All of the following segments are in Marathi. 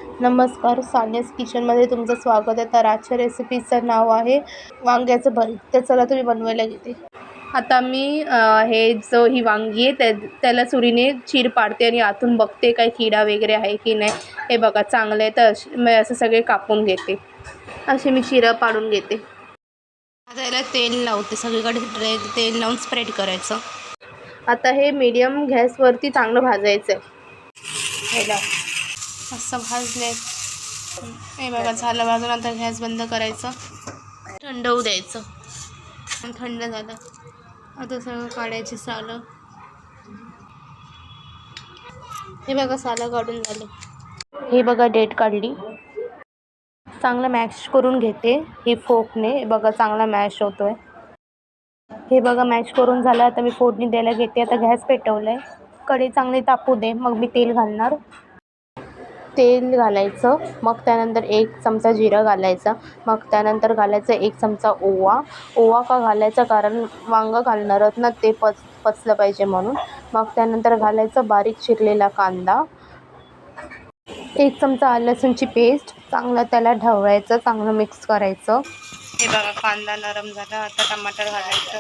नमस्कार, सानियाज किचनमध्ये तुमचं स्वागत आहे. तर आजच्या रेसिपीचं नाव आहे वांग्याचं भरीत. तर चला तुम्ही बनवायला घेते. आता मी ही वांगी आहे त्याला सुरीने चीर पाडते आणि आतून बघते काही किडा वगैरे आहे की नाही. हे बघा चांगलं आहे, तर मी असं सगळे कापून घेते. असे मी चिरा पाडून घेते. आता याला तेल लावते, सगळीकडे तेल लावून स्प्रेड करायचं. आता हे मीडियम गॅसवरती चांगलं भाजायचं आहे. ह्याला असं भाजले. हे बघा झालं भाजून. आता गॅस बंद करायचं, थंड होऊ द्यायचं. थंड झालं आता सगळं काढायची सालं. हे बघा सालं काढून झालं. हे बघा डेट काढली. चांगलं मॅश करून घेते ही फोकने. हे बघा चांगला मॅश होतोय. हे बघा मॅश करून झालं. आता मी फोडणी द्यायला घेते. आता गॅस पेटवलाय, कढई चांगली तापू दे, मग मी तेल घालणार. तेल घालायचं, मग त्यानंतर 1 चमचा जिरं घालायचं, मग त्यानंतर घालायचं 1 चमचा ओवा का घालायचा, कारण वांगं घालणार आहोत ना, ते पचलं पाहिजे म्हणून. मग त्यानंतर घालायचं बारीक चिरलेला कांदा, 1 चमचा आलं लसूणची पेस्ट. चांगलं त्याला ढवळायचं, चांगलं मिक्स करायचं. हे बघा कांदा नरम झाला. आता टमाटर घालायचं.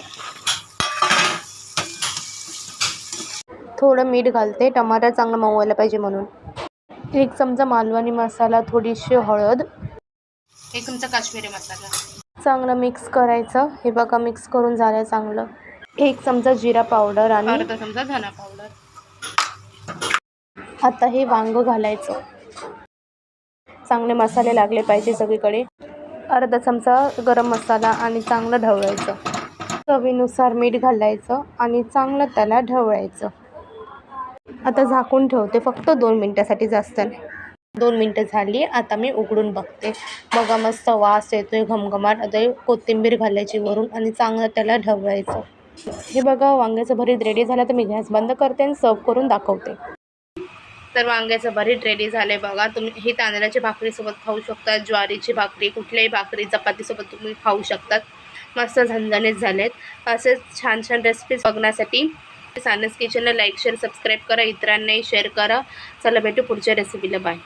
थोडं मीठ घालते, टमाटर चांगलं मऊ व्हायला पाहिजे म्हणून. 1 चमचा मालवणी मसाला, थोडीशी हळद, 1 चमचा काश्मीरी मसाला. चांगलं मिक्स करायचं. हे बघा मिक्स करून झालं चांगलं. 1 चमचा जिरा पावडर आणि अर्धा चमचा धना पावडर. आता हे वांगं घालायचं. चांगले मसाले लागले पाहिजे सगळीकडे. अर्धा चमचा गरम मसाला आणि चांगलं ढवळायचं. चवीनुसार मीठ घालायचं आणि चांगलं त्याला ढवळायचं. आता झाकून ठेवते फक्त 2 मिनटासाठी, जास्त नाही. 2 मिनटं झाली. आता मी उघडून बघते. बघा मस्त वास येतोय, घमघमाट. आता कोथिंबीर घालायची वरून आणि चांगलं त्याला ढवळायचं. हे बघा वांग्याचं भरीत रेडी झालं. तर मी गॅस बंद करते आणि सर्व करून दाखवते. तर वांग्याचं भरीत रेडी झालं आहे बघा. तुम्ही हे तांदळाच्या भाकरीसोबत खाऊ शकता, ज्वारीची भाकरी, कुठल्याही भाकरी, चपातीसोबत तुम्ही खाऊ शकतात. मस्त झणझणीत झालेत. असेच छान छान रेसिपीज बघण्यासाठी सानियाज किचनला लाईक, शेअर, सबस्क्राईब करा. इतरांनाही शेअर करा. चला भेटू पुढच्या रेसिपीला. बाय.